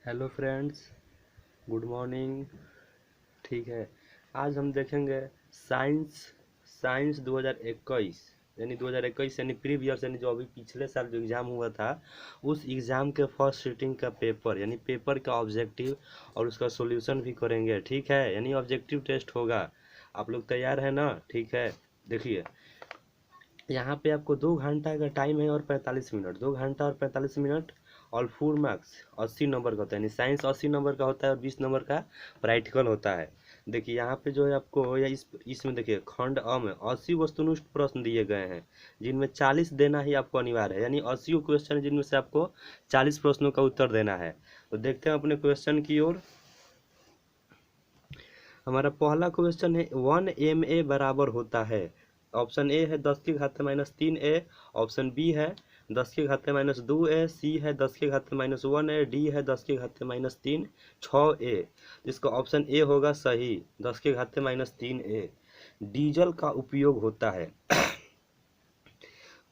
Hello friends, good morning. ठीक है, आज हम देखेंगे साइंस साइंस 2021 यानी 2021 यानी प्रीवियस यानी जो अभी पिछले साल जो एग्ज़ाम हुआ था उस एग्ज़ाम के फर्स्ट सीटिंग का पेपर यानी पेपर का ऑब्जेक्टिव और उसका सॉल्यूशन भी करेंगे। ठीक है, यानी ऑब्जेक्टिव टेस्ट होगा। आप लोग तैयार हैं ना? ठीक है, देखिए यहाँ पे आपको 2 घंटा का टाइम है और 45 मिनट, 2 घंटा और 45 मिनट और फुल मार्क्स 80 नंबर का होता है। यानी साइंस 80 नंबर का होता है और 20 नंबर का प्रैक्टिकल होता है। देखिए यहाँ पे जो है आपको या इसमें देखिए खंड अ में 80 वस्तुनिष्ठ प्रश्न दिए गए हैं जिनमें 40 देना ही आपको अनिवार्य है। यानी 80 क्वेश्चन जिनमें से आपको 40 प्रश्नों का उत्तर देना है। तो देखते हैं अपने क्वेश्चन की ओर। हमारा पहला क्वेश्चन है 1 MA बराबर होता है। ऑप्शन ए है 10⁻³ A, ऑप्शन बी है 10⁻² A, सी है 10⁻1 A, डी है 10⁻³ 6A। इसका ऑप्शन ए होगा सही, 10⁻³ A डीजल का उपयोग होता है।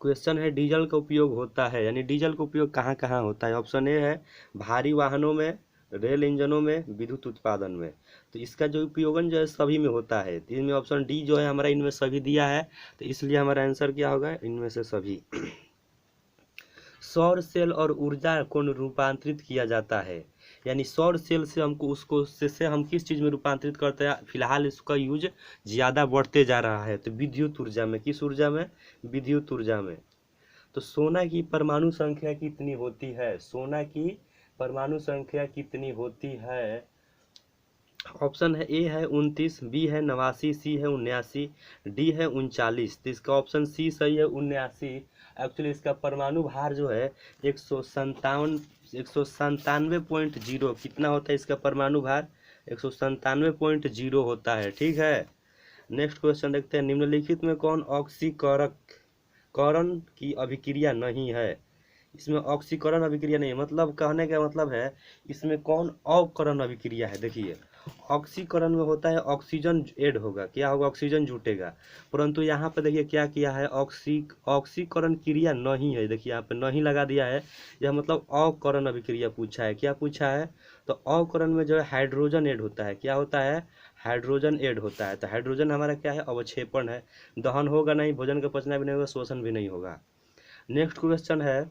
क्वेश्चन है डीजल का उपयोग होता है, यानी डीजल का उपयोग कहाँ कहाँ होता है। ऑप्शन ए है भारी वाहनों में, रेल इंजनों में, विद्युत उत्पादन में। तो इसका जो उपयोगन जो है सभी में होता है। तो इसमें ऑप्शन डी जो है हमारा इनमें सभी दिया है, तो इसलिए हमारा आंसर क्या होगा, इनमें से सभी। सौर सेल और ऊर्जा को रूपांतरित किया जाता है। यानी सौर सेल से हमको उसको से हम किस चीज़ में रूपांतरित करते हैं। फिलहाल इसका यूज ज़्यादा बढ़ते जा रहा है, तो विद्युत ऊर्जा में। किस ऊर्जा में? विद्युत ऊर्जा में। तो सोना की परमाणु संख्या कितनी होती है? सोना की परमाणु संख्या कितनी होती है? ऑप्शन है ए है 29, बी है 89, सी है 79, डी है 39। तो इसका ऑप्शन सी सही है, 79। एक्चुअली इसका परमाणु भार जो है 197.0 कितना होता है इसका परमाणु भार? 197.0 होता है। ठीक है, नेक्स्ट क्वेश्चन देखते हैं। निम्नलिखित में कौन ऑक्सीकरण की अभिक्रिया नहीं है? इसमें ऑक्सीकरण अभिक्रिया नहीं है, मतलब कहने का मतलब है इसमें कौन अवकरण अभिक्रिया है। देखिए ऑक्सीकरण में होता है ऑक्सीजन ऐड होगा, क्या होगा? ऑक्सीजन जुटेगा। परंतु यहाँ पे देखिए क्या किया है, ऑक्सीकरण क्रिया नहीं है। देखिए यहाँ पे नहीं लगा दिया है, यह मतलब अवकरण अभिक्रिया पूछा है। क्या पूछा है? तो अवकरण में जो है हाइड्रोजन ऐड होता है। क्या होता है? हाइड्रोजन ऐड होता है। तो हाइड्रोजन हमारा क्या है? अवक्षेपण है। दहन होगा नहीं, भोजन का पचना भी नहीं होगा, शोषण भी नहीं होगा। नेक्स्ट क्वेश्चन है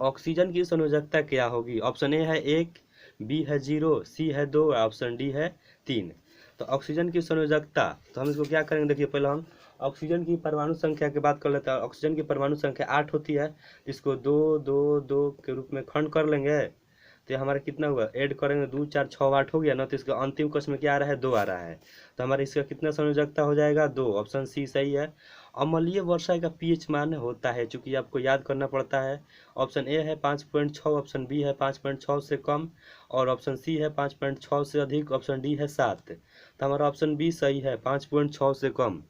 ऑक्सीजन की संयोजकता क्या होगी? ऑप्शन ए है 1, बी है 0, सी है 2, ऑप्शन डी है 3। तो ऑक्सीजन की संयोजकता, तो हम इसको क्या करेंगे, देखिए पहले हम ऑक्सीजन की परमाणु संख्या की बात कर लेते हैं। ऑक्सीजन की परमाणु संख्या 8 होती है, इसको 2 2 2 के रूप में खंड कर लेंगे। तो ये हमारा कितना हुआ, ऐड करेंगे 2 4 6 8 हो गया ना। तो इसका अंतिम क्वेश्चन में क्या आ रहा है, 2 आ रहा है। तो हमारा इसका कितना संयोजकता हो जाएगा, 2। ऑप्शन सी सही है। अम्लीय वर्षा का पीएच मान होता है, चूंकि आपको याद करना पड़ता है। ऑप्शन ए है 5.6, ऑप्शन बी है 5.6 से कम, और ऑप्शन सी है 5.6 से अधिक, ऑप्शन डी है 7। तो हमारा ऑप्शन बी सही है, 5.6 से कम।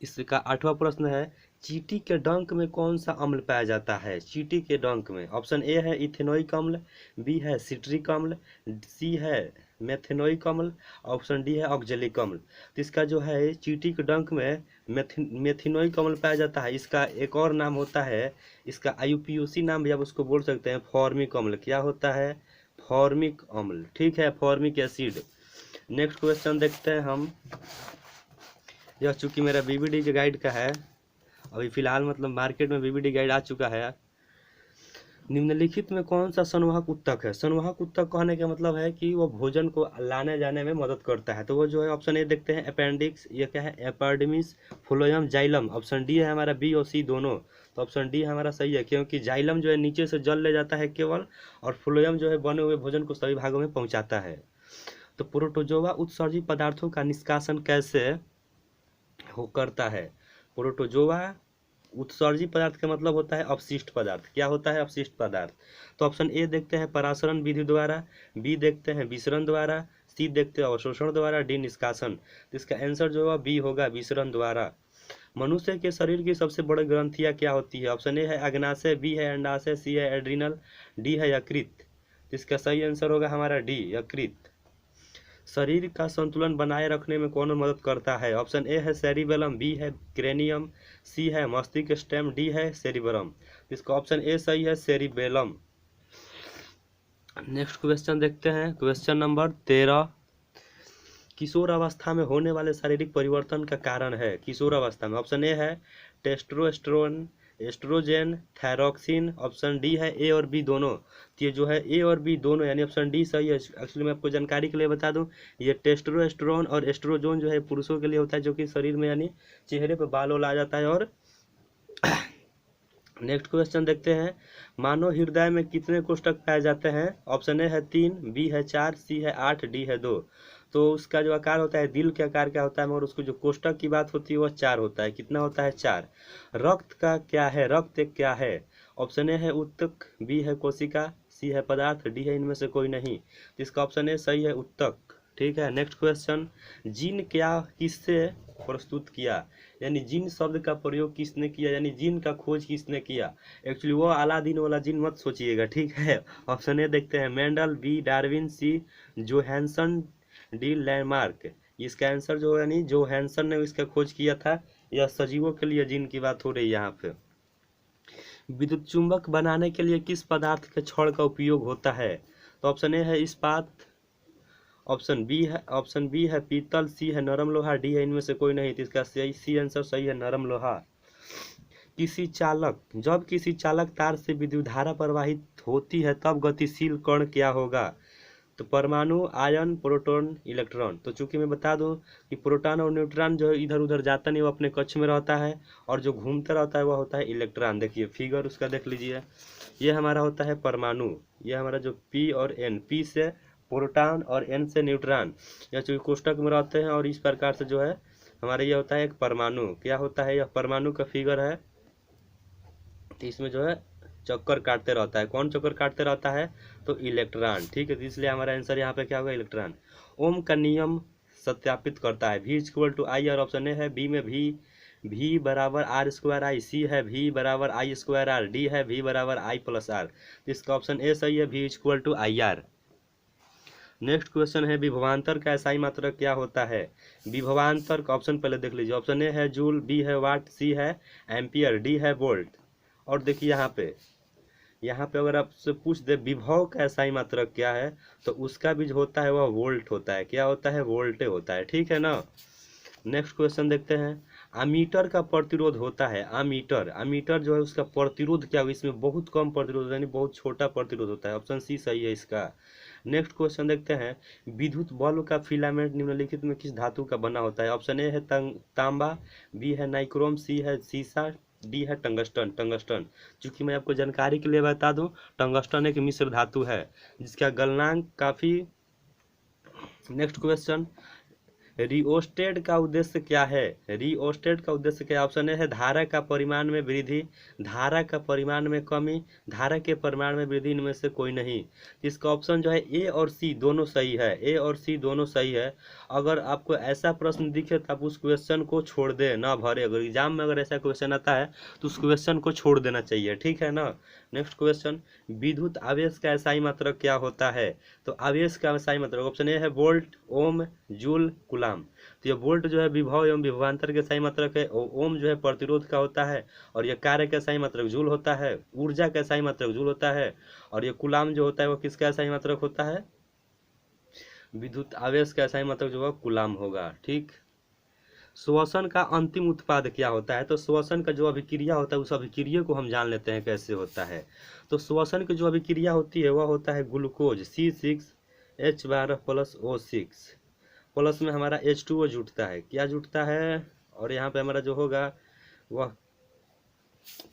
इसका 8वां प्रश्न है चींटी के डंक में कौन सा अम्ल पाया जाता है? चींटी के डंक में ऑप्शन ए है इथेनोइक अम्ल, बी है सिट्रिक अम्ल, सी है मेथेनोइक अम्ल, ऑप्शन डी है ऑक्जेलिक अम्ल। तो इसका जो है चींटी के डंक में मेथिनोइक अम्ल पाया जाता है। इसका एक और नाम होता है, इसका IUPAC नाम भी आप उसको बोल सकते हैं, फॉर्मिक अम्ल। क्या होता है? फॉर्मिक अम्ल। ठीक है, फॉर्मिक एसिड। नेक्स्ट क्वेश्चन देखते हैं हम। यह चूंकि मेरा BBD के गाइड का है, अभी फिलहाल मतलब मार्केट में BBD गाइड आ चुका है। निम्नलिखित में कौन सा संवाहक उत्तक है? संवाहक उत्तक कहने का मतलब है कि वो भोजन को लाने जाने में मदद करता है। तो वो जो है ऑप्शन ए देखते हैं अपेंडिक्स, ये क्या है, epidermis, phloem, xylem. Option D है हमारा, बी और सी दोनों। तो ऑप्शन डी हमारा सही है, क्योंकि जाइलम जो है नीचे से जल ले जाता है केवल, और फ्लोएम जो है बने हुए भोजन को सभी भागों में पहुंचाता है। तो प्रोटोजोआ उत्सर्जित पदार्थों का निष्कासन कैसे हो करता है? प्रोटोजोआ उत्सर्जित पदार्थ का मतलब होता है अपशिष्ट पदार्थ। क्या होता है? अपशिष्ट पदार्थ। तो ऑप्शन ए देखते हैं परासरण विधि द्वारा, बी देखते हैं विसरण द्वारा, सी देखते हैं अवशोषण द्वारा, डी निष्कासन। तो इसका आंसर जो है बी होगा, विसरण द्वारा। मनुष्य के शरीर की सबसे बड़ी ग्रंथियां क्या होती है? ऑप्शन ए है अग्नाशय, बी है अंडाशय, सी है एड्रिनल, डी है यकृत। तो इसका सही आंसर होगा हमारा डी, यकृत। शरीर का संतुलन बनाए रखने में कौन मदद करता है? ऑप्शन ए है सेरिबेलम, बी है क्रेनियम, सी है मस्तिष्क स्टेम, डी है सेरिबरम। इसका ऑप्शन ए सही है, सेरिबेलम। नेक्स्ट क्वेश्चन देखते हैं, क्वेश्चन नंबर 13। किशोर अवस्था में होने वाले शारीरिक परिवर्तन का कारण है। किशोर अवस्था में ऑप्शन ए है testosterone, oestrogen, thyroxine. Option D है ए और बी दोनों। तो ये जो है ए और बी दोनों यानी ऑप्शन डी सही है। एक्चुअली मैं आपको जानकारी के लिए बता दूं, ये टेस्टोस्टेरोन और एस्ट्रोजन जो है पुरुषों के लिए होता है, जो कि शरीर में यानी चेहरे पर बाल वाल आ जाता है। और नेक्स्ट क्वेश्चन देखते हैं, मानव हृदय में कितने कोष्ठक पाए जाते हैं। ऑप्शन ए है 3, बी है 4, सी है 8, डी है 2। तो उसका जो आकार होता है दिल के आकार का होता है, मगर उसको जो कोष्ठक की बात होती है वह 4 होता है। कितना होता है? 4। रक्त का क्या है? रक्त एक क्या है? ऑप्शन ए है उत्तक, बी है कोशिका, सी है पदार्थ, डी है इनमें से कोई नहीं। तो इसका ऑप्शन ए सही है, उत्तक। ठीक है। नेक्स्ट क्वेश्चन, जीन क्या किससे प्रस्तुत किया, यानी जिन शब्द का प्रयोग किसने किया, यानी जिन का खोज किसने किया। एक्चुअली वो अलादीन वाला जिन मत सोचिएगा, ठीक है। ऑप्शन ए देखते हैं, मेंडल, बी डार्विन, सी जोहानसन, डी लैंडमार्क। इसका आंसर जो है, यानी जोहानसन ने इसका खोज किया था। यह सजीवों के लिए जिन की बात हो रही है यहाँ पे। विद्युत चुंबक बनाने के लिए किस पदार्थ के छड़ का उपयोग होता है। तो ऑप्शन ए है इस्पात, ऑप्शन बी है पीतल, सी है नरम लोहा, डी है इनमें से कोई नहीं। तो इसका सी आंसर सही है, नरम लोहा। जब किसी चालक तार से विद्युत धारा प्रवाहित होती है तब गतिशील कण क्या होगा। तो परमाणु, आयन, प्रोटॉन, इलेक्ट्रॉन। तो चूंकि मैं बता दूं कि प्रोटॉन और न्यूट्रॉन जो है इधर उधर जाता नहीं, वो अपने कक्ष में रहता है, और जो घूमता रहता है वह होता है इलेक्ट्रॉन। देखिए फिगर उसका देख लीजिए, ये हमारा होता है परमाणु, ये हमारा जो पी और एन, पी से प्रोटॉन और एन से न्यूट्रॉन, यह चूंकि कोष्ठक में रहते हैं, और इस प्रकार से जो है हमारे ये होता है एक परमाणु। क्या होता है? यह परमाणु का फिगर है। तो इसमें जो है चक्कर काटते रहता है। कौन चक्कर काटते रहता है? तो इलेक्ट्रॉन। ठीक है, तो इसलिए हमारा आंसर यहाँ पे क्या होगा? इलेक्ट्रॉन। ओम का नियम सत्यापित करता है। V=I, और ऑप्शन ए है बी में V बराबर R²I, सी है V बराबर I²R, डी है V बराबर I+R। तो इसका ऑप्शन ए सही है, V=IR। नेक्स्ट क्वेश्चन है, विभवांतर का एसआई मात्रक क्या होता है। विभवांतर का ऑप्शन पहले देख लीजिए, ऑप्शन ए है जूल, बी है वाट, सी है एम्पियर, डी है वोल्ट। और देखिए यहाँ पे अगर आपसे पूछ दे विभव का एसआई मात्रक क्या है, तो उसका भी जो होता है वह वोल्ट होता है। क्या होता है? वोल्टे होता है। ठीक है ना। नेक्स्ट क्वेश्चन देखते हैं, अमीटर का प्रतिरोध होता है। अमीटर जो है उसका प्रतिरोध क्या होगा। इसमें बहुत कम प्रतिरोध यानी बहुत छोटा प्रतिरोध होता है। ऑप्शन सी सही है इसका। नेक्स्ट क्वेश्चन देखते हैं, विद्युत बल्ब का फिलामेंट निम्नलिखित में किस धातु का बना होता है। ऑप्शन ए है तांबा, बी है नाइक्रोम, सी है सीसा, डी है टंगस्टन। चूंकि मैं आपको जानकारी के लिए बता दूं, टंगस्टन एक मिश्र धातु है जिसका गलनांक काफी। नेक्स्ट क्वेश्चन, रिओस्टेट का उद्देश्य क्या है। रिओस्टेट का उद्देश्य क्या है? ऑप्शन ए है धारा का परिमाण में वृद्धि, धारा का परिमाण में कमी, धारा के परिमाण में वृद्धि, इनमें से कोई नहीं। इसका ऑप्शन जो है ए और सी दोनों सही है, ए और सी दोनों सही है। अगर आपको ऐसा प्रश्न दिखे तो आप उस क्वेश्चन को छोड़ दे, ना भरे। अगर एग्जाम में अगर ऐसा क्वेश्चन आता है तो उस क्वेश्चन को छोड़ देना चाहिए। ठीक है ना। नेक्स्ट क्वेश्चन, विद्युत आवेश का एसआई मात्रक क्या होता है। तो आवेश का एसआई मात्रक ऑप्शन ए है वोल्ट, ओम, जूल, कूलाम। तो ये वोल्ट जो है विभव एवं विभवांतर के सही मात्रक है, और ओम जो है प्रतिरोध का होता है, और ये कार्य का सही मात्रक जूल होता है। ऊर्जा का सही मात्रक जूल होता है, और ये कूलाम जो होता है वो किसका सही मात्रक होता है? विद्युत आवेश का सही मात्रक जो है कूलाम होगा। ठीक। श्वसन का अंतिम उत्पाद क्या होता है। तो श्वसन का जो अभिक्रिया होता है उस अभिक्रिया को हम जान लेते हैं कैसे होता है। तो श्वसन की जो अभिक्रिया होती है वह होता है ग्लूकोज C6H12+O6 प्लस में हमारा H2O जुटता है। क्या जुटता है? और यहाँ पे हमारा जो होगा वह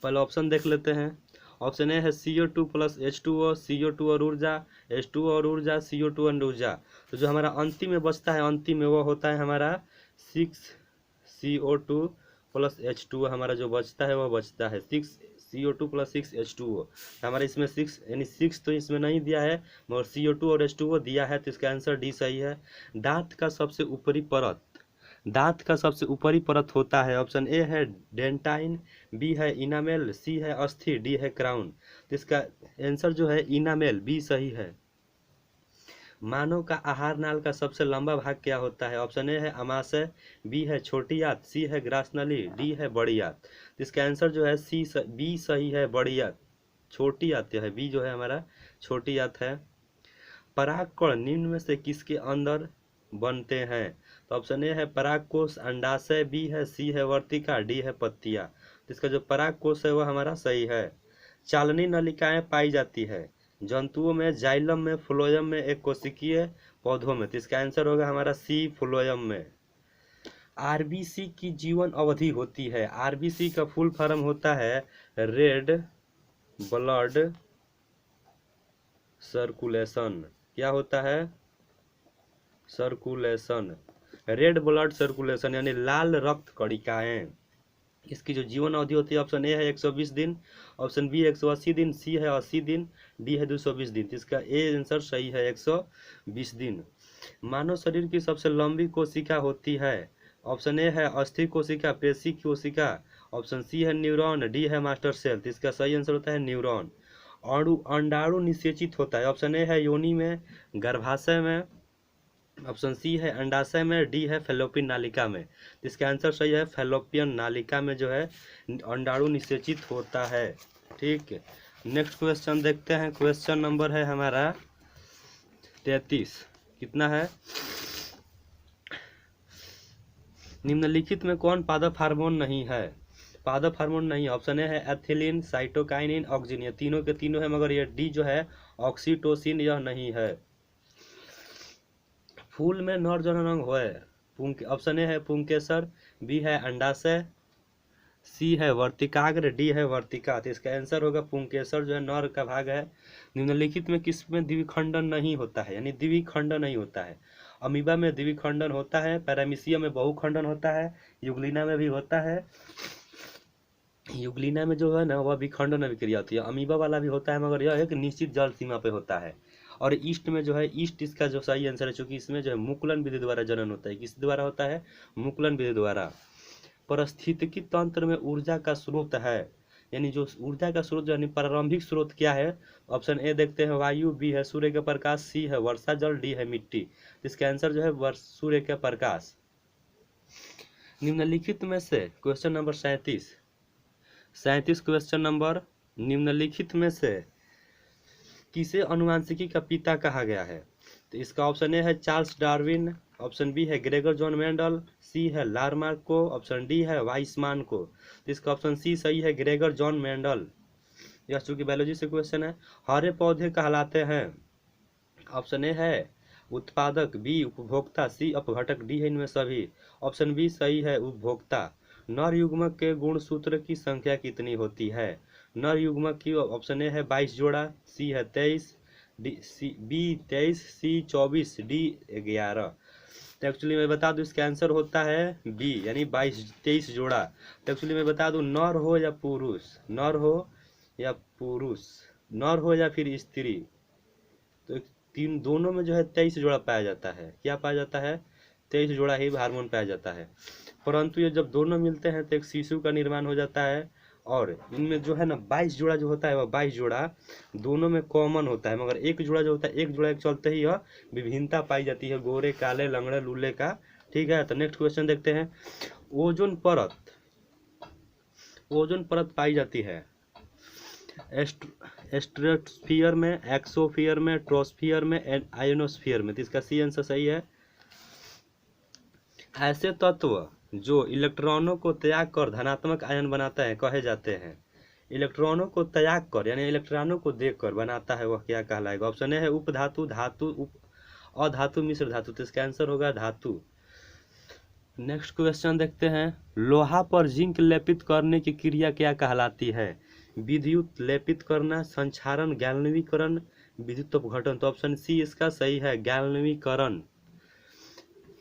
पहले ऑप्शन देख लेते हैं। ऑप्शन ए है CO2+H2O, CO2 और ऊर्जा, H2O और ऊर्जा, CO2 और ऊर्जा। तो जो हमारा अंतिम में बचता है, अंतिम में वो होता है हमारा 6CO2+H2O। हमारा जो बचता है वह बचता है 6CO2+6H2O। हमारे इसमें 6 यानी 6 तो इसमें नहीं दिया है, मगर CO2 और H2O दिया है। तो इसका आंसर डी सही है। दांत का सबसे ऊपरी परत होता है। ऑप्शन ए है डेंटाइन, बी है इनामेल, सी है अस्थि, डी है क्राउन। तो इसका आंसर जो है इनामेल, बी सही है। मानव का आहार नाल का सबसे लंबा भाग क्या होता है। ऑप्शन ए है अमाशय, बी है छोटी आंत, सी है ग्रासनली, डी है बड़ी आंत। तो इसका आंसर जो है बी सही है, बड़ी आंत। छोटी आंत है बी जो है हमारा छोटी आंत है। परागकण निम्न में से किसके अंदर बनते हैं? तो ऑप्शन ए है परागकोश, अंडाशय, बी है, सी है वर्तिका, डी है पत्तियां। तो इसका जो परागकोश है वह हमारा सही है। चालनी नलिकाएं पाई जाती है जंतुओं में, जाइलम में, फ्लोएम में, एक कोशिकीय पौधों में। तो इसका आंसर होगा हमारा सी, फ्लोएम में। आरबीसी की जीवन अवधि होती है, आरबीसी का फुल फॉर्म होता है रेड ब्लड सर्कुलेशन। क्या होता है? सर्कुलेशन, रेड ब्लड सर्कुलेशन यानी लाल रक्त कणिकाएं। इसकी जो जीवन अवधि होती है ऑप्शन ए है 120 दिन, ऑप्शन बी 180 दिन, सी है 80 दिन, डी है 220 दिन। तो इसका ए आंसर सही है 120 दिन। मानव शरीर की सबसे लंबी कोशिका होती है, ऑप्शन ए है अस्थि कोशिका, पेशी कोशिका, ऑप्शन सी है न्यूरॉन, डी है मास्टर सेल। तो इसका सही आंसर होता है न्यूरॉन। अंडाणु निषेचित होता है, ऑप्शन ए है योनि में, गर्भाशय में, ऑप्शन सी है अंडाशय में, डी है फैलोपियन नालिका में। इसका आंसर सही है फैलोपियन नालिका में जो है अंडाणु निषेचित होता है। ठीक है, नेक्स्ट क्वेश्चन देखते हैं। क्वेश्चन नंबर है हमारा 33। कितना है? निम्नलिखित में कौन पादप हार्मोन नहीं है? पादप हार्मोन नहीं, ऑप्शन ए है एथिलीन, साइटोकाइनिन, ऑक्सिन। ये तीनों के तीनों है, मगर ये डी जो है ऑक्सीटोसिन यह नहीं है। फूल में नर जनन अंग है, ऑप्शन ए है पुंकेसर, बी है अंडाशय, सी है वर्तिकाग्र, डी है वर्तिका। तो इसका आंसर होगा पुंकेसर जो है नर का भाग है। निम्नलिखित में किस में द्विखंडन नहीं होता है, यानी द्विखंडन नहीं होता है? अमीबा में द्विखंडन होता है, पैरामीशियम में बहुखंडन होता है, युग्लिना में भी होता है। युग्लिना में जो है ना वह विखंडन अभिक्रिया होती है। अमीबा वाला भी होता है, मगर यह एक निश्चित जल सीमा पे होता है। और ईस्ट में जो है, ईस्ट इसका जो सही आंसर है, चूंकि इसमें जो है मुकुलन विधि द्वारा जनन होता है। किस द्वारा होता है? मुकुलन विधि द्वारा। पारिस्थितिकी तंत्र में ऊर्जा का स्रोत है, यानी जो ऊर्जा का स्रोत यानी प्रारंभिक स्रोत क्या है? ऑप्शन ए देखते हैं वायु, बी है सूर्य का प्रकाश, सी है वर्षा जल, डी है मिट्टी। इसका आंसर जो है सूर्य का प्रकाश। निम्नलिखित में से क्वेश्चन नंबर 37 क्वेश्चन नंबर, निम्नलिखित में से किसे अनुवांशिकी का पिता कहा गया है? तो इसका ऑप्शन ए है चार्ल्स डार्विन, ऑप्शन बी है ग्रेगर जॉन मेंडल, सी है लारमार्क को, ऑप्शन डी है वाइसमान को। तो इसका ऑप्शन सी सही है ग्रेगर जॉन मेंडल। यह चूंकि बायोलॉजी से क्वेश्चन है। हरे पौधे कहलाते हैं, ऑप्शन ए है उत्पादक, बी उपभोक्ता, सी अपघटक, डी है इनमें सभी। ऑप्शन बी सही है उपभोक्ता। नर युग्मक के गुणसूत्र की संख्या कितनी होती है? नर युग्मक की ऑप्शन ए है 22 जोड़ा, सी है 23, बी 23, सी 24, डी 11। तो एक्चुअली मैं बता दूं इसका आंसर होता है बी, यानी 23 जोड़ा। तो एक्चुअली मैं बता दूं नर हो या पुरुष, नर हो या पुरुष, नर हो या फिर स्त्री, तो तीन दोनों में जो है 23 जोड़ा पाया जाता है। क्या पाया जाता है? 23 जोड़ा ही हार्मोन पाया जाता है। परंतु ये जब दोनों मिलते हैं तो एक शिशु का निर्माण हो जाता है। और इनमें जो है ना 22 जोड़ा जो होता है वह 22 जोड़ा दोनों में कॉमन होता है, मगर एक जोड़ा जो होता है, एक जोड़ा के चलते ही यह विभिन्नता पाई जाती है, गोरे काले लंगड़े लूले का। ठीक है, तो नेक्स्ट क्वेश्चन देखते हैं। ओजोन परत पाई जाती है स्ट्रेटोस्फीयर में, एक्सोस्फीयर में, ट्रोस्फीयर में एंड आयोनोस्फीयर में। तो इसका सी आंसर सही है। ऐसे तत्व जो इलेक्ट्रॉनों को त्याग कर धनात्मक आयन बनाता है कहे जाते हैं। इलेक्ट्रॉनों को त्याग कर यानी इलेक्ट्रॉनों को देखकर बनाता है वह क्या कहलाएगा? ऑप्शन ए है उपधातु, धातु, अधातु, मिश्र धातु। तो इसका आंसर होगा धातु। नेक्स्ट क्वेश्चन देखते हैं। लोहा पर जिंक लेपित करने की क्रिया क्या कहलाती है? विद्युत लेपित करना, संक्षारण, गैल्वनीकरण, विद्युत अपघटन। तो ऑप्शन सी इसका सही है गैल्वनीकरण।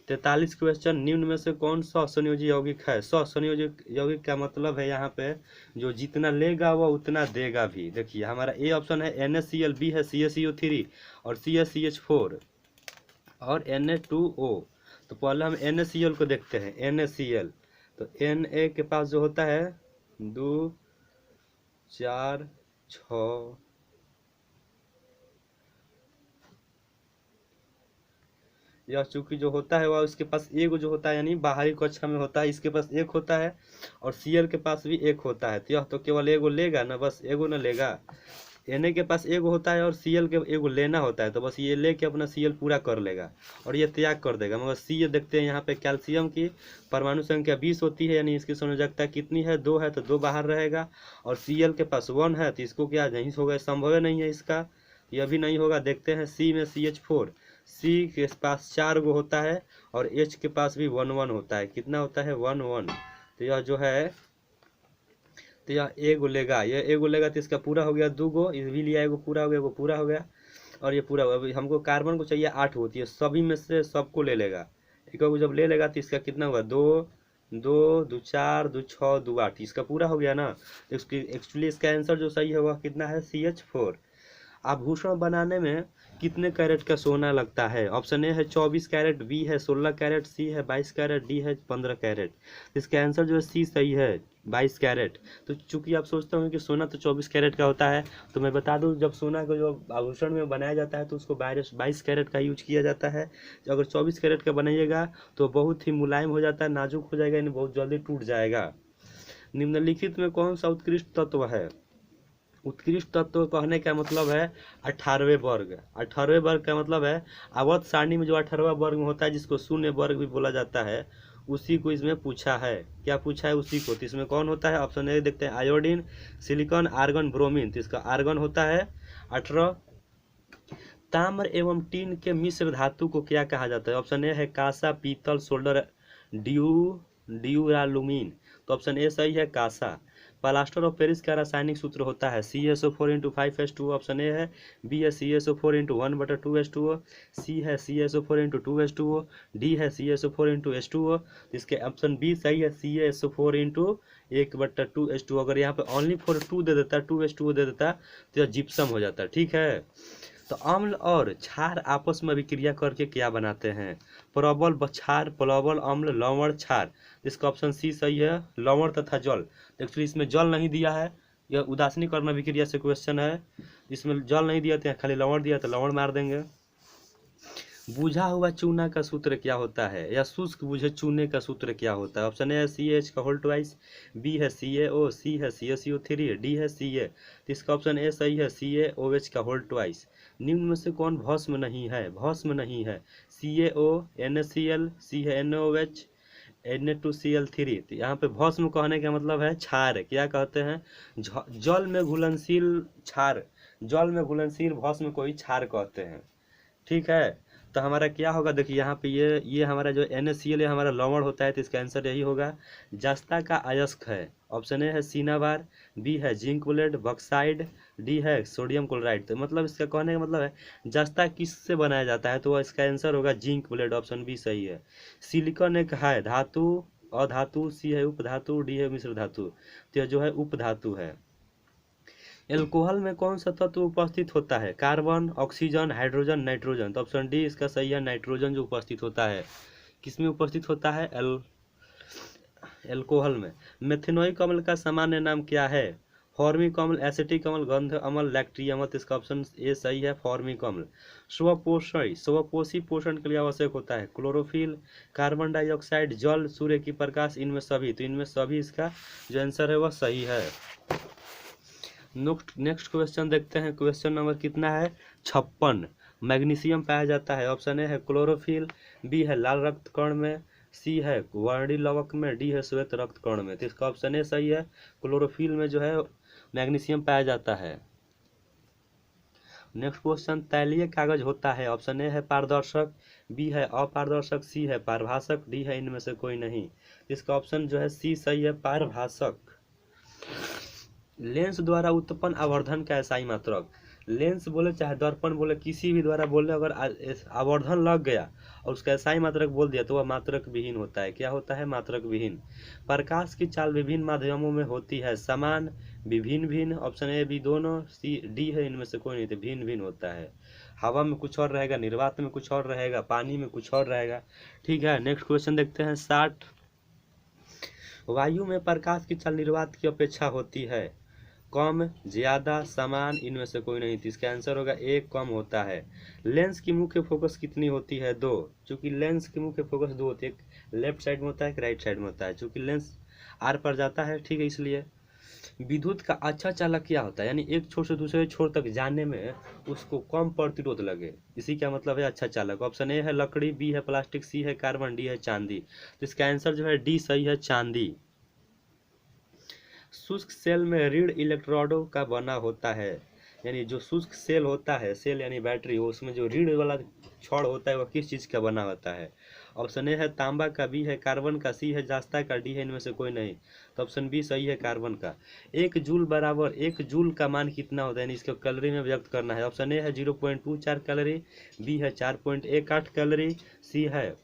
43 क्वेश्चन। निम्न में से कौन सा संयोजी यौगिक है? संयोजी यौगिक का मतलब है यहाँ पे जो जितना लेगा वह उतना देगा भी। देखिए हमारा ए ऑप्शन है NaCl, बी है CaCO3 और सी है CH4 और Na2O। तो पहले हम NaCl को देखते हैं। NaCl तो Na के पास जो होता है 2 4 6 यह चूंकि जो होता है वह उसके पास एक जो होता है यानी बाहरी कक्षा में होता है, इसके पास एक होता है और Cl के पास भी एक होता है। तो यह तो केवल एगो लेगा ना, बस एगो ना लेगा, Na के पास एगो होता है और Cl के एगो लेना होता है, तो बस ये लेके अपना Cl पूरा कर लेगा और ये त्याग कर देगा। मगर C देखते हैं यहाँ पे कैल्शियम की परमाणु संख्या 20 होती है, यानी इसकी संयोजकता कितनी है, 2 है, तो 2 बाहर रहेगा। और Cl के पास 1 है, तो इसको क्या नहीं होगा, संभव नहीं है इसका, यह भी नहीं होगा। देखते हैं C में CH4, C के पास 4 गो होता है और H के पास भी 1 1 होता है। कितना होता है, 1 1। तो यह जो है, तो यह एगो लेगा, यह एगो लेगा, तो इसका पूरा हो गया 2 गो, इस भी लिया एगो पूरा हो गया, वो पूरा हो गया और ये पूरा हो गया। अभी हमको कार्बन को चाहिए 8 होती है, सभी में से सबको ले लेगा। एक को जब ले लेगा तो इसका कितना होगा, 2 2 2 4 2 6 2 8, इसका पूरा हो गया ना। तो इसकी एक्चुअली इसका आंसर जो सही होगा कितना है, CH4। आभूषण बनाने में कितने कैरेट का सोना लगता है? ऑप्शन ए है 24 कैरेट, बी है 16 कैरेट, सी है 22 कैरेट, डी है 15 कैरेट। इसका आंसर जो है सी सही है, 22 कैरेट। तो चूंकि आप सोचते होंगे कि सोना तो 24 कैरेट का होता है, तो मैं बता दूं, जब सोना को जो आभूषण में बनाया जाता है तो उसको 22 कैरेट का यूज किया जाता है। अगर 24 कैरेट का बनाइएगा तो बहुत ही मुलायम हो जाता है, नाजुक हो जाएगा, यानी बहुत जल्दी टूट जाएगा। निम्नलिखित में कौन सा उत्कृष्ट तत्व है? उत्कृष्ट तत्व कहने का मतलब है 18वें वर्ग। 18वें वर्ग का मतलब है आवर्त सारणी में जो 18वां वर्ग होता है, जिसको शून्य वर्ग भी बोला जाता है, उसी को इसमें पूछा है। क्या पूछा है, उसी को। तो इसमें कौन होता है, ऑप्शन ए देखते हैं, आयोडीन, सिलिकॉन, आर्गन, ब्रोमीन। तो इसका आर्गन होता है 18। ताम्र एवं टीन के मिश्र धातु को क्या कहा जाता है? ऑप्शन ए है कांसा, पीतल, सोल्डर, ड्यूरालुमीन। तो ऑप्शन ए सही है, कांसा। प्लास्टर ऑफ पेरिस का रासायनिक सूत्र होता है CaSO4 × 5H2O। ऑप्शन ए है, बी है CaSO4 × 1/2H2O, सी है CaSO4 × 2H2O, डी है CaSO4 × H2O। इसके ऑप्शन बी सही है, CaSO4 × 1/2H2O। अगर यहाँ पे ओनली फॉर 2 दे देता, 2H2O दे देता, तो यह जिप्सम हो जाता। ठीक है। तो अम्ल और क्षार आपस में अभिक्रिया करके क्या बनाते हैं? प्रबल क्षार, प्लवल अम्ल, लवण, क्षार। इसका ऑप्शन सी सही है, लवण तथा जल। एक्चुअली इसमें जल नहीं दिया है, यह उदासीनीकरण अभिक्रिया से क्वेश्चन है। इसमें जल नहीं दिया था, खाली लवण दिया, तो लवण मार देंगे। बुझा हुआ चूना का सूत्र क्या होता है, या शुष्क बुझे चूने का सूत्र क्या होता है? ऑप्शन ए है CH का होल ट्वाइस, बी है CaO, सी है CaCO3, डी है Ca। तो इसका ऑप्शन ए सही है, CaOH का होल ट्वाइस। निम्न में से कौन भस्म नहीं है? भस्म नहीं है, CaO, NaCl, सी है NaOH, Na2Cl3। तो यहाँ पे भस्म कहने का मतलब है क्षार। क्या कहते हैं, जल में घुलनशील क्षार, जल में घुलनशील भस्म को ही क्षार कहते हैं। ठीक है। तो हमारा क्या होगा, देखिए यहाँ पे ये हमारा जो NaCl है हमारा लवण होता है, तो इसका आंसर यही होगा। जस्ता का अयस्क है, ऑप्शन ए है सिनाबार, बी है जिंक बुलेट, बॉक्साइड, डी है सोडियम क्लोराइड। तो मतलब इसका कहने का मतलब है जस्ता किससे बनाया जाता है, तो इसका आंसर होगा जिंक बुलेट, ऑप्शन बी सही है। सिलिकॉन एक है धातु, अधातु, सी है उपधातु, डी है मिश्र धातु। तो यह जो है उपधातु है। एल्कोहल में कौन सा तत्व उपस्थित होता है? Carbon, oxygen, hydrogen, nitrogen. तो ऑप्शन डी इसका सही है, नाइट्रोजन जो उपस्थित होता है। किसमें उपस्थित होता है? एल्कोहल में। मेथेनोइक अम्ल का सामान्य नाम क्या है? फॉर्मिक अम्ल, एसिटिक अम्ल, गंध अम्ल, लैक्टिक अम्ल। इसका ऑप्शन ए सही है, फॉर्मिक अम्ल। स्वपोषी पोषण के लिए आवश्यक होता है क्लोरोफिल, कार्बन डाइऑक्साइड, जल, सूर्य की प्रकाश, इनमें सभी। तो इनमें सभी इसका जो आंसर है वह सही है। नेक्स्ट क्वेश्चन देखते हैं, क्वेश्चन नंबर कितना है, 56। मैग्नीशियम पाया जाता है, ऑप्शन ए है क्लोरोफिल, बी है लाल रक्त कण में, सी है वर्णी लवक में, डी है श्वेत रक्त कण में। तो इसका ऑप्शन ए सही है, क्लोरोफिल में जो है मैग्नीशियम पाया जाता है। नेक्स्ट क्वेश्चन, तैलीय कागज होता है, ऑप्शन ए है पारदर्शक, बी है अपारदर्शक, सी है पारभाषक, डी है इनमें से कोई नहीं। इसका ऑप्शन जो है सी सही है, पारभाषक। लेंस द्वारा उत्पन्न आवर्धन का एसआई मात्रक, लेंस बोले चाहे दर्पण बोले, किसी भी द्वारा बोले, अगर आवर्धन लग गया और उसका एसआई मात्रक बोल दिया तो वह मात्रक विहीन होता है। क्या होता है? मात्रक विहीन। प्रकाश की चाल विभिन्न माध्यमों में होती है, समान, विभिन्न भिन्न। ऑप्शन ए बी दोनों, सी डी है इनमें से कोई नहीं, तो भिन्न भिन्न होता है। हवा में कुछ और रहेगा, निर्वात में कुछ और रहेगा, पानी में कुछ और रहेगा। ठीक है। नेक्स्ट क्वेश्चन देखते हैं, 60। वायु में प्रकाश की चाल निर्वात की अपेक्षा होती है, कम, ज्यादा, समान, इनमें से कोई नहीं। तो इसका आंसर होगा एक, कम होता है। लेंस की मुख्य फोकस कितनी होती है? 2। चूंकि लेंस की मुख्य फोकस 2 होती है, एक लेफ्ट साइड में होता है, एक राइट साइड में होता है। चूंकि लेंस आर पर जाता है, ठीक है, इसलिए। विद्युत का अच्छा चालक क्या होता है, यानी एक छोर से दूसरे छोर तक जाने में उसको कम प्रतिरोध लगे, इसी का मतलब है अच्छा चालक। ऑप्शन ए है लकड़ी, बी है प्लास्टिक, सी है कार्बन, डी है चांदी। तो इसका आंसर जो है डी सही है, चांदी। शुष्क सेल में ऋण इलेक्ट्रोडों का बना होता है, यानी जो शुष्क सेल होता है, सेल यानी बैटरी, उसमें जो ऋण वाला छड़ होता है वह किस चीज का बना होता है। ऑप्शन ए है तांबा का, बी है कार्बन का, सी है जास्ता का, डी है इनमें से कोई नहीं। तो ऑप्शन बी सही है, कार्बन का। एक जूल बराबर, एक जूल का मान कितना होता है, यानी इसको कैलोरी में व्यक्त करना है। ऑप्शन ए है 0.24 कैलोरी, बी है 4.18 कैलोरी, सी है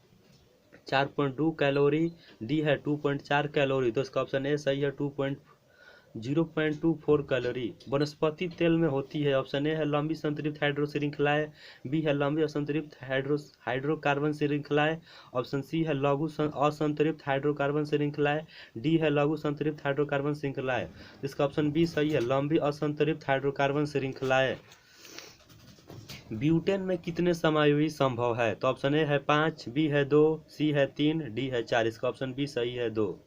4.2 कैलोरी, डी है 2.4 कैलोरी। तो इसका ऑप्शन ए सही है 0.24 कैलोरी। वनस्पति तेल में होती है। ऑप्शन ए है लंबी संतृप्त हाइड्रो श्रृंखलाएं, बी है लंबी असंतृप्त हाइड्रोकार्बन श्रृंखलाएं, ऑप्शन सी है लघु असंतृप्त हाइड्रोकार्बन श्रृंखलाएं, डी है लघु संतृप्त हाइड्रोकार्बन श्रृंखलाएं। इसका ऑप्शन बी सही है, लंबी असंतृप्त हाइड्रोकार्बन श्रृंखलाएं। ब्यूटेन में कितने समायोगी संभव है। तो ऑप्शन ए है 5, बी है 2, सी है 3, डी है 4। इसका ऑप्शन बी सही है, 2।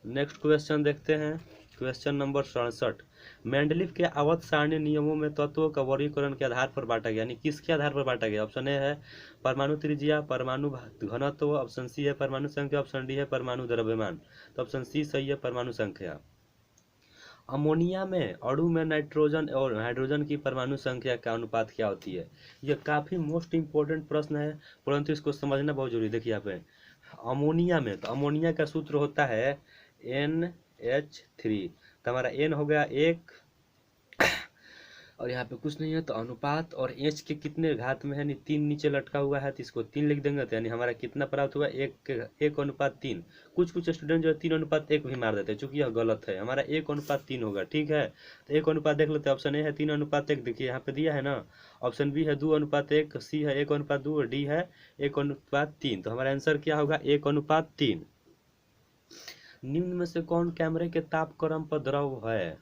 नेक्स्ट क्वेश्चन देखते हैं, क्वेश्चन नंबर 67। मेंडलीव के अवध सारणी नियमों में तत्वों का वर्गीकरण के आधार पर बांटा गया, यानी किसके आधार पर बांटा गया। ऑप्शन ए है परमाणु त्रिज्या, परमाणु घनत्व, ऑप्शन सी है परमाणु संख्या, ऑप्शन डी है परमाणु द्रव्यमान। तो ऑप्शन सी सही है, परमाणु संख्या। अमोनिया में अणु में नाइट्रोजन और हाइड्रोजन की परमाणु संख्या का अनुपात क्या होती है। यह काफी मोस्ट इंपोर्टेंट प्रश्न है, परंतु इसको समझना बहुत जरूरी है। देखिए यहाँ पे अमोनिया में, तो अमोनिया का सूत्र होता है NH3। तो हमारा N हो गया 1, और यहाँ पे कुछ नहीं है, तो अनुपात और H के कितने घात में है, यानी 3 नीचे लटका हुआ है, तो इसको 3 लिख देंगे। तो यानी हमारा कितना प्राप्त हुआ, 1:3। कुछ स्टूडेंट जो है 3:1 भी मार देते हैं, चूंकि यह गलत है, हमारा 1:3 होगा। ठीक है, तो 1 अनुपात देख लेते हैं। ऑप्शन ए है 3:1, देखिए यहाँ पे दिया है ना। ऑप्शन बी है 2:1, सी है 1:2 और डी है 1:3। तो हमारा आंसर क्या होगा, 1:3। निम्न में से कौन कैमरे के तापक्रम पर द्रव है।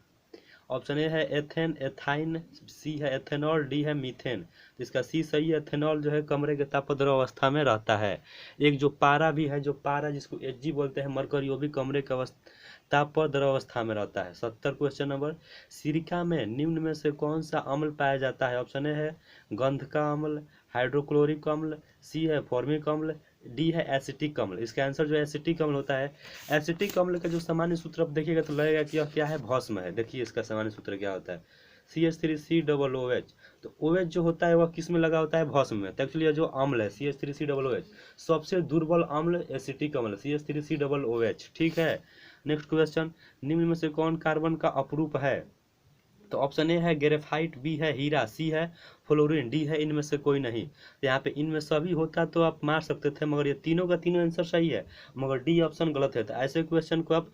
ऑप्शन ए है एथेन, एथाइन, सी है एथेनॉल, डी है मीथेन। तो इसका सी सही है, एथेनॉल जो है कमरे के तापद्रव अवस्था में रहता है। एक जो पारा भी है, जो पारा जिसको Hg बोलते हैं, मरकरी, वो भी कमरे के तापद्रव अवस्था में रहता है। 70 क्वेश्चन नंबर। सिरका में निम्न में से कौन सा अम्ल पाया जाता है। ऑप्शन ए है गंध का अम्ल, हाइड्रोक्लोरिक अम्ल, सी है फॉर्मिक अम्ल, डी है एसिटिक अम्ल। इसका आंसर जो एसिटिक अम्ल होता है। एसिटिक अम्ल का जो सामान्य सूत्र आप देखिएगा तो लगेगा कि यह क्या है, भस्म है। देखिए इसका सामान्य सूत्र क्या होता है, CH3COOH। तो OH जो होता है वह किस में लगा होता है, भस्म में। तो एक्चुअली जो अम्ल है CH3COOH, सबसे दुर्बल अम्ल एसिटिक अम्ल CH3COOH। ठीक है, नेक्स्ट क्वेश्चन। निम्न में से कौन कार्बन का अपरूप है। तो ऑप्शन ए है ग्रेफाइट, बी है हीरा, सी है फ्लोरीन, डी है इनमें से कोई नहीं। तो यहाँ पे इनमें सभी होता तो आप मार सकते थे, मगर ये तीनों का तीनों आंसर सही है, मगर डी ऑप्शन गलत है। तो ऐसे क्वेश्चन को आप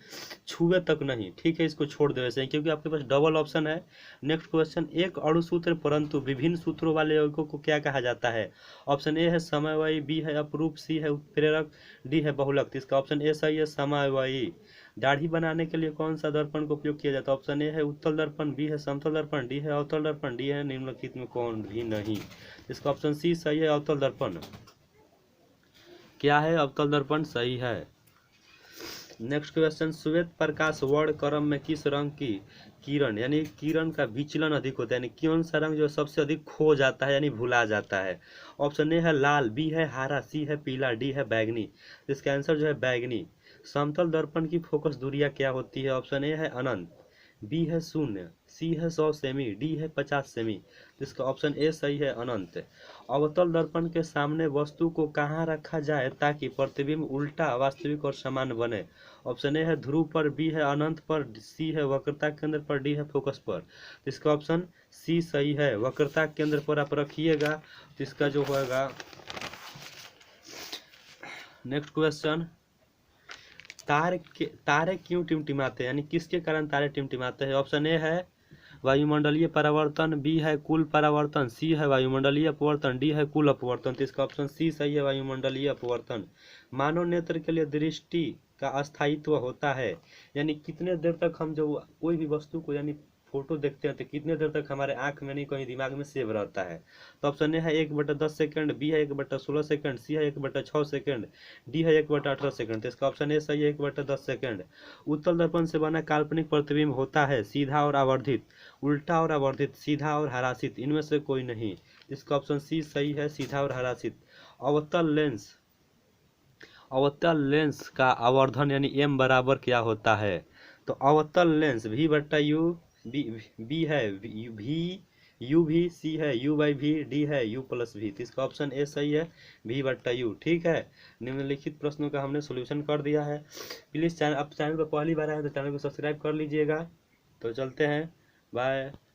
छुए तक नहीं, ठीक है, इसको छोड़ दे वैसे, क्योंकि आपके पास डबल ऑप्शन है। Next question. एक अणुसूत्र परंतु विभिन्न सूत्रों वाले यौगिकों को क्या कहा जाता है। ऑप्शन ए है समवायी, बी है अपरूप, सी है उत्प्रेरक, डी है बहुलक। इसका ऑप्शन ए सही है, समवायी। दाढ़ी बनाने के लिए कौन सा दर्पण का उपयोग किया जाता है। ऑप्शन ए है उत्तल दर्पण, बी है समतल दर्पण, डी है अवतल दर्पण, डी है निम्नलिखित में कौन भी नहीं। इसका ऑप्शन सी सही है, अवतल दर्पण। क्या है, अवतल दर्पण सही है। Next question. श्वेत प्रकाश वर्ण क्रम में किस रंग की किरण, यानी किरण का विचलन अधिक होता है, यानी कौन सा रंग जो सबसे अधिक खो जाता है, यानी भुला जाता है। ऑप्शन ए है लाल, बी है हरा, सी है पीला, डी है बैगनी। इसका आंसर जो है बैगनी। समतल दर्पण की फोकस दूरियां क्या होती है। ऑप्शन ए है अनंत, बी है 0, सी है 100 सेमी, डी है 50 सेमी। इसका ऑप्शन ए सही है, अनंत। अवतल दर्पण के सामने वस्तु को कहाँ रखा जाए ताकि प्रतिबिंब उल्टा, वास्तविक और समान बने। ऑप्शन ए है ध्रुव पर, बी है अनंत पर, सी है वक्रता केंद्र पर, डी है फोकस पर। इसका ऑप्शन सी सही है, वक्रता केंद्र पर आप रखिएगा तो इसका जो होगा। Next question. तारे क्यों टिमटिमाते हैं, यानी किसके कारण तारे टिमटिमाते हैं। ऑप्शन ए है वायुमंडलीय परावर्तन, बी है कुल परावर्तन, सी है वायुमंडलीय अपवर्तन, डी है कुल अपवर्तन। तो इसका ऑप्शन सी सही है, वायुमंडलीय अपवर्तन। मानव नेत्र के लिए दृष्टि का अस्थायित्व होता है, यानी कितने देर तक हम जो कोई भी वस्तु को, यानी फोटो देखते हैं तो कितने देर तक हमारे आंख में नहीं कहीं दिमाग में सेव रहता है। तो ऑप्शन ए है 1/10 सेकंड, बी है 1/16 सेकंड, सी है 1/6 सेकंड, डी है 1/18 सेकंड। तो इसका ऑप्शन ए सही है 1/10 सेकंड। उत्तल दर्पण से बना काल्पनिक प्रतिबिंब होता है सीधा और आवर्धित, उल्टा और आवर्धित, सीधा और हरासित, इनमें से कोई नहीं। इसका ऑप्शन सी सही है, सीधा और हरासित। अवतल लेंस का आवर्धन यानी एम बराबर क्या होता है? तो अवतल लेंस V/U, बी है V/U, सी है U/V, डी है U+V। तो इसका ऑप्शन ए सही है, V/U। ठीक है, निम्नलिखित प्रश्नों का हमने सोल्यूशन कर दिया है। प्लीज़ चैनल पर पहली बार आए तो चैनल को सब्सक्राइब कर लीजिएगा। तो चलते हैं, बाय।